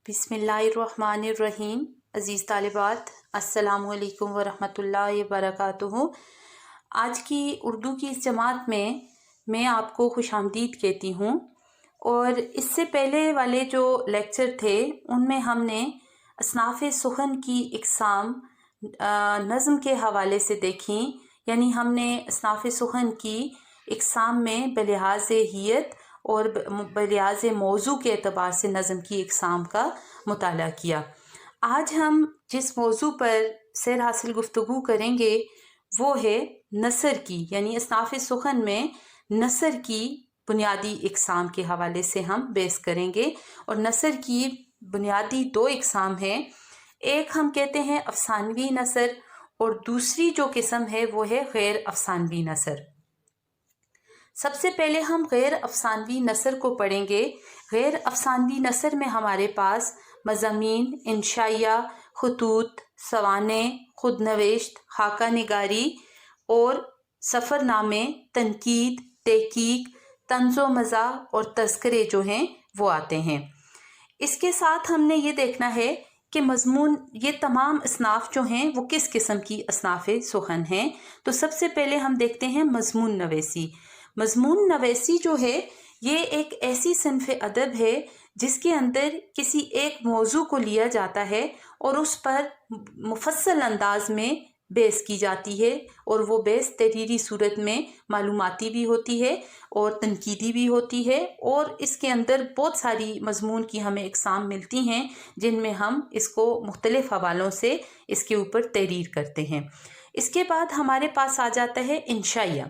बिस्मिल्लाहिर्रहमानिर्रहीम। अज़ीज़ तालिबात, अस्सलामु अलैकुम वरहमतुल्लाहि वबरकातुहू। आज की उर्दू की इस जमात में मैं आपको खुशामदीद कहती हूँ। और इससे पहले वाले जो लेक्चर थे उनमें हमने असनाफ़े सुखन की इक़साम नज़्म के हवाले से देखी। यानी हमने असनाफ़े सुखन की इक़साम में बलिहाज़ हियत और बलिहाज़ मौज़ू के एतबार से नज़्म की इक़साम का मुताला किया। आज हम जिस मौज़ू पर सैर हासिल गुफ्तगू करेंगे वो है नसर की, यानी असनाफ़े सुखन में नसर की बुनियादी इक़साम के हवाले से हम बहस करेंगे। और नसर की बुनियादी दो इक़साम हैं। एक हम कहते हैं अफ़सानवी नसर और दूसरी जो किस्म है वो है गैर अफ़सानवी नसर। सबसे पहले हम गैर अफ़सानवी नसर को पढ़ेंगे। गैर अफ़सानवी नसर में हमारे पास मज़ामीन, इंशाइया, खतूत, सवाने, खुद नवेश्त, खाका निगारी और सफ़रनामे, तनकीद, तहकीक, तंज़ो मज़ा और तज़किरे जो हैं वो आते हैं। इसके साथ हमने ये देखना है कि मज़मून ये तमाम असनाफ़ जो हैं वो किस किस्म की असनाफ़े सुखन हैं। तो सबसे पहले हम देखते हैं मज़मून नवेसी। मज़मून नवेसी जो है ये एक ऐसी सिन्फ़ अदब है जिसके अंदर किसी एक मौजू को लिया जाता है और उस पर मुफस्सल अंदाज में बहस की जाती है। और वो बहस तहरीरी सूरत में मालूमाती भी होती है और तनकीदी भी होती है। और इसके अंदर बहुत सारी मज़मून की हमें इक़साम मिलती हैं जिनमें हम इसको मुख्तलिफ़ हवालों से इसके ऊपर तहरीर करते हैं। इसके बाद हमारे पास आ जाता है इंशाइया।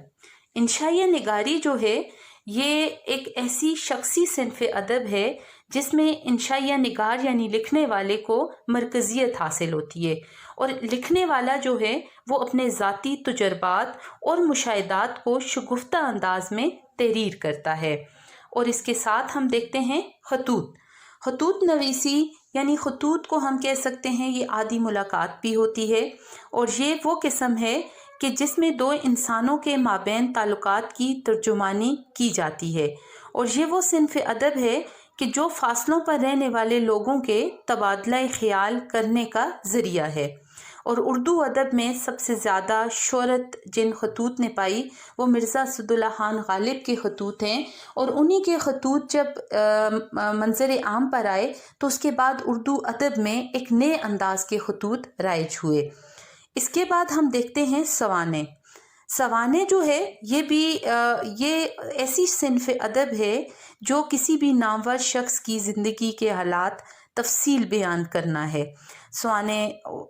इंशाइया निगारी जो है ये एक ऐसी शख्सी सिन्फ़ अदब है जिसमें इंशाइया निगार यानी लिखने वाले को मरकज़ियत हासिल होती है। और लिखने वाला जो है वो अपने ज़ाती तजुर्बात और मुशाहिदात को शगुफ्ता अंदाज में तहरीर करता है। और इसके साथ हम देखते हैं खतूत। खतूत नवीसी यानी खतूत को हम कह सकते हैं ये आदि मुलाकात भी होती है। और ये वो किस्म है कि जिसमें दो इंसानों के माबैन ताल्लुकात की तर्जुमानी की जाती है। और ये वो सिन्फ़ अदब है कि जो फासलों पर रहने वाले लोगों के तबादला ख़याल करने का ज़रिया है। और उर्दू अदब में सबसे ज़्यादा शोहरत जिन खतूत ने पाई वो मिर्ज़ा असदुल्ला खान गालिब के खतूत हैं। और उन्हीं के खतूत जब मंज़र आम पर आए तो उसके बाद उर्दू अदब में एक नए अंदाज़ के खतूत राइज हुए। इसके बाद हम देखते हैं सवाने। सवाने जो है ये भी ये ऐसी सिन्फ़ अदब है जो किसी भी नामवर शख्स की ज़िंदगी के हालात तफसील बयान करना है। सवाने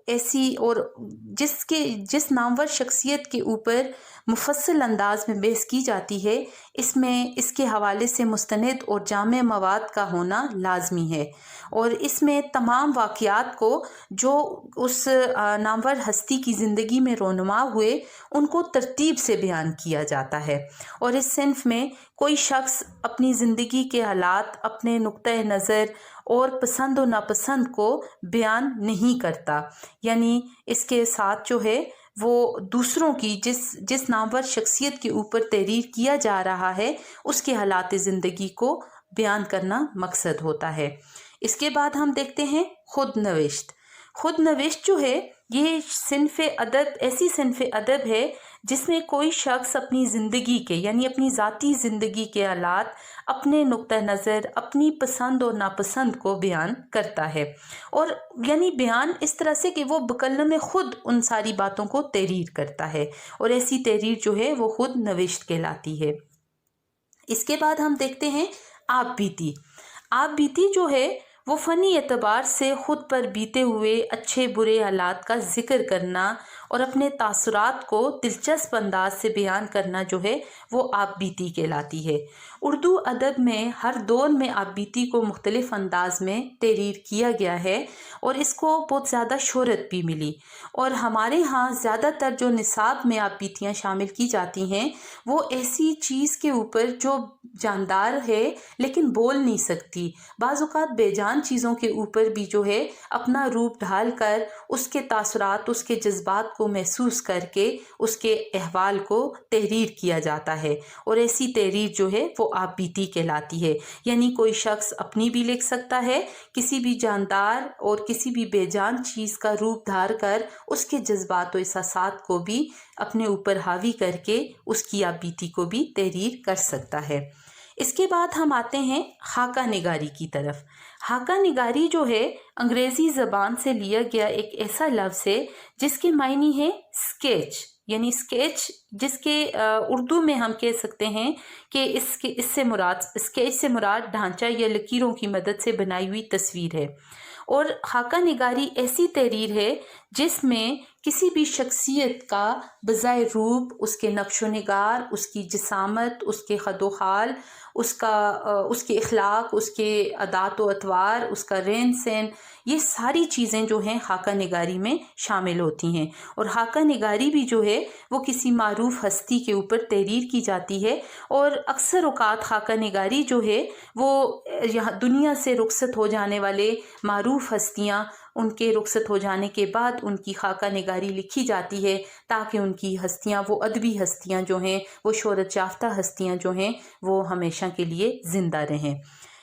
ऐसी और जिस नामवर शख्सियत के ऊपर मुफस्सल अंदाज में बहस की जाती है इसमें इसके हवाले से मुस्तनद और जामे मवाद का होना लाजमी है। और इसमें तमाम वाक़यात को जो उस नामवर हस्ती की ज़िंदगी में रोनुमा हुए उनको तरतीब से बयान किया जाता है। और इस सिन्फ़ में कोई शख्स अपनी ज़िंदगी के हालात, अपने नुक्ते नज़र और पसंद और नापसंद को बयान नहीं करता। यानी इसके साथ जो है वो दूसरों की जिस नामवर शख्सियत के ऊपर तहरीर किया जा रहा है उसके हालात ज़िंदगी को बयान करना मकसद होता है। इसके बाद हम देखते हैं खुद नवेश्त। खुद नवेश्त जो है ये सिन्फ़ अदब ऐसी सिन्फ़ अदब है जिसमें कोई शख्स अपनी ज़िंदगी के यानी अपनी ज़ाती ज़िंदगी के हालात, अपने नुक्ता नज़र, अपनी पसंद और नापसंद को बयान करता है। और यानी बयान इस तरह से कि वो बकल्लम ख़ुद उन सारी बातों को तहरीर करता है। और ऐसी तहरीर जो है वो खुद नवेश्त कहलाती है। इसके बाद हम देखते हैं आप बीती। आप बीती जो है वो फ़नी एतबार से ख़ुद पर बीते हुए अच्छे बुरे हालात का ज़िक्र करना और अपने तासुरात को दिलचस्प अंदाज से बयान करना जो है वो आप बीती कहलाती है। उर्दू अदब में हर दौर में आप बीती को मुख्तलिफ़ अंदाज में तहरीर किया गया है और इसको बहुत ज़्यादा शोहरत भी मिली। और हमारे यहाँ ज़्यादातर जो निसाब में आप बीतियाँ शामिल की जाती हैं वो ऐसी चीज़ के ऊपर जो जानदार है लेकिन बोल नहीं सकती, बाज़ औक़ात बेजान चीज़ों के ऊपर भी जो है अपना रूप ढाल कर उसके तासुरात, उसके जज्बात को کو محسوس کر کے اس کے احوال کو تحریر کیا جاتا ہے، اور ایسی تحریر جو ہے وہ آپ بیتی کہلاتی ہے۔ یعنی کوئی شخص اپنی بھی لکھ سکتا ہے، کسی بھی جاندار اور کسی بھی بے جان چیز کا روپ دھار کر اس کے جذبات و احساسات کو بھی اپنے اوپر حاوی کر کے اس کی آپ بیتی کو بھی تحریر کر سکتا ہے۔ اس کے بعد ہم آتے ہیں خاکہ نگاری کی طرف۔ خاکہ نگاری جو ہے انگریزی زبان سے لیا گیا ایک ایسا لفظ ہے جس کے معنی ہے اسکیچ، یعنی اسکیچ، جس کے اردو میں ہم کہہ سکتے ہیں کہ اس سے مراد اسکیچ سے مراد ڈھانچہ یا لکیروں کی مدد سے بنائی ہوئی تصویر ہے۔ اور خاکہ نگاری ایسی تحریر ہے جس میں کسی بھی شخصیت کا بظاہر روپ، اس کے نقش و نگار، اس کی جسامت، اس کے خد و خال، اس کے اخلاق، اس کے عادات و اطوار، اس کا رہن سہن، یہ ساری چیزیں جو ہیں خاکہ نگاری میں شامل ہوتی ہیں۔ اور خاکہ نگاری بھی جو ہے وہ کسی معروف ہستی کے اوپر تحریر کی جاتی ہے، اور اکثر اوقات خاکہ نگاری جو ہے وہ یہاں دنیا سے رخصت ہو جانے والے معروف ہستیاں، ان کے رخصت ہو جانے کے بعد ان کی خاکہ نگاری لکھی جاتی ہے تاکہ ان کی ہستیاں، وہ ادبی ہستیاں جو ہیں، وہ شہرت یافتہ ہستیاں جو ہیں، وہ ہمیشہ کے لیے زندہ رہیں۔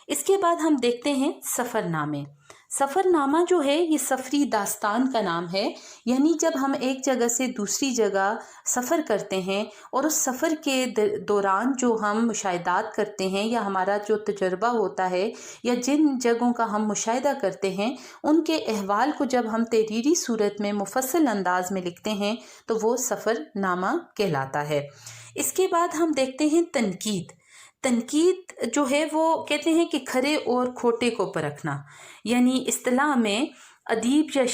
اس کے بعد ہم دیکھتے ہیں سفر نامے۔ سفر نامہ جو ہے یہ سفری داستان کا نام ہے، یعنی جب ہم ایک جگہ سے دوسری جگہ سفر کرتے ہیں اور اس سفر کے دوران جو ہم مشاہدات کرتے ہیں یا ہمارا جو تجربہ ہوتا ہے یا جن جگہوں کا ہم مشاہدہ کرتے ہیں ان کے احوال کو جب ہم تحریری صورت میں مفصل انداز میں لکھتے ہیں تو وہ سفر نامہ کہلاتا ہے۔ اس کے بعد ہم دیکھتے ہیں تنقید۔ تنقید جو ہے وہ کہتے ہیں کہ کھرے اور کھوٹے کو پرکھنا، یعنی اصطلاح میں ادیب یا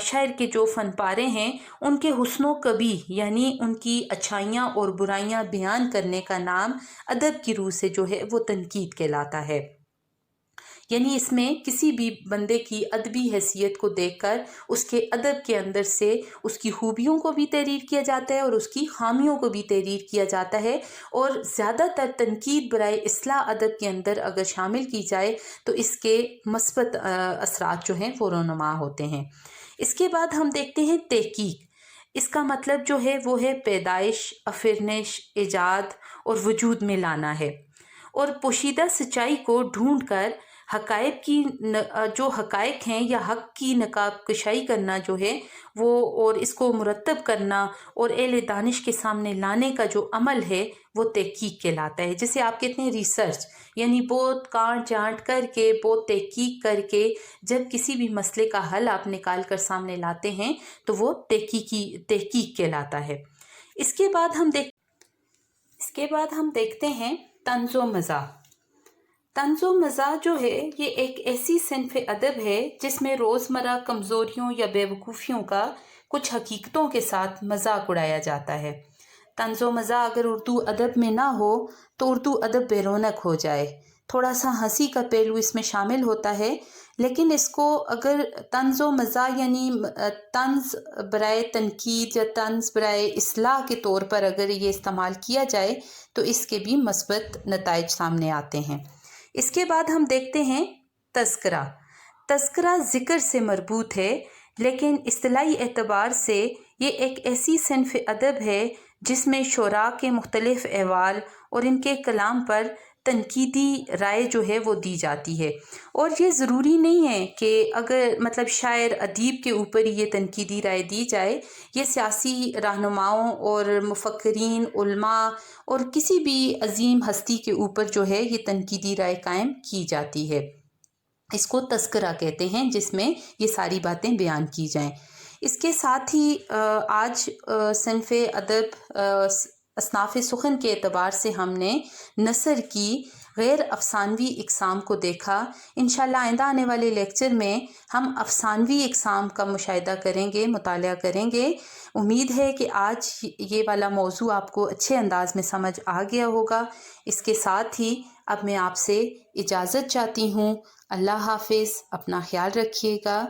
شاعر کے جو فن پارے ہیں ان کے حسن و قبیح، یعنی ان کی اچھائیاں اور برائیاں بیان کرنے کا نام ادب کی روح سے جو ہے وہ تنقید کہلاتا ہے۔ یعنی اس میں کسی بھی بندے کی ادبی حیثیت کو دیکھ کر اس کے ادب کے اندر سے اس کی خوبیوں کو بھی تحریر کیا جاتا ہے اور اس کی خامیوں کو بھی تحریر کیا جاتا ہے، اور زیادہ تر تنقید برائے اصلاح ادب کے اندر اگر شامل کی جائے تو اس کے مثبت اثرات جو ہیں وہ رونما ہوتے ہیں۔ اس کے بعد ہم دیکھتے ہیں تحقیق۔ اس کا مطلب جو ہے وہ ہے پیدائش، افرنش، ایجاد اور وجود میں لانا ہے، اور پوشیدہ سچائی کو ڈھونڈ کر حقائق کی جو حقائق ہیں یا حق کی نقاب کشائی کرنا جو ہے وہ، اور اس کو مرتب کرنا اور اہل دانش کے سامنے لانے کا جو عمل ہے وہ تحقیق کہلاتا ہے۔ جسے آپ کہتے ہیں ریسرچ، یعنی بہت کانٹ جانٹ کر کے، بہت تحقیق کر کے جب کسی بھی مسئلے کا حل آپ نکال کر سامنے لاتے ہیں تو وہ تحقیق کہلاتا ہے۔ اس کے بعد ہم دیکھتے ہیں طنز و مزاح۔ طنز و مزاح جو ہے یہ ایک ایسی صنف ادب ہے جس میں روزمرہ کمزوریوں یا بے وقوفیوں کا کچھ حقیقتوں کے ساتھ مذاق اڑایا جاتا ہے۔ طنز و مزاح اگر اردو ادب میں نہ ہو تو اردو ادب بے رونق ہو جائے، تھوڑا سا ہنسی کا پہلو اس میں شامل ہوتا ہے، لیکن اس کو اگر طنز و مزاح یعنی طنز برائے تنقید یا طنز برائے اصلاح کے طور پر اگر یہ استعمال کیا جائے تو اس کے بھی مثبت نتائج سامنے آتے ہیں۔ اس کے بعد ہم دیکھتے ہیں تذکرہ۔ تذکرہ ذکر سے مربوط ہے، لیکن اصطلاحی اعتبار سے یہ ایک ایسی صنف ادب ہے جس میں شعراء کے مختلف احوال اور ان کے کلام پر تنقیدی رائے جو ہے وہ دی جاتی ہے، اور یہ ضروری نہیں ہے کہ اگر شاعر ادیب کے اوپر یہ تنقیدی رائے دی جائے، یہ سیاسی رہنماؤں اور مفکرین، علماء اور کسی بھی عظیم ہستی کے اوپر جو ہے یہ تنقیدی رائے قائم کی جاتی ہے۔ اس کو تذکرہ کہتے ہیں جس میں یہ ساری باتیں بیان کی جائیں۔ اس کے ساتھ ہی آج صنف ادب اصناف سخن کے اعتبار سے ہم نے نثر کی غیر افسانوی اقسام کو دیکھا۔ انشاءاللہ آئندہ آنے والے لیکچر میں ہم افسانوی اقسام کا مشاہدہ کریں گے، مطالعہ کریں گے۔ امید ہے کہ آج یہ والا موضوع آپ کو اچھے انداز میں سمجھ آ گیا ہوگا۔ اس کے ساتھ ہی اب میں آپ سے اجازت چاہتی ہوں۔ اللہ حافظ، اپنا خیال رکھیے گا۔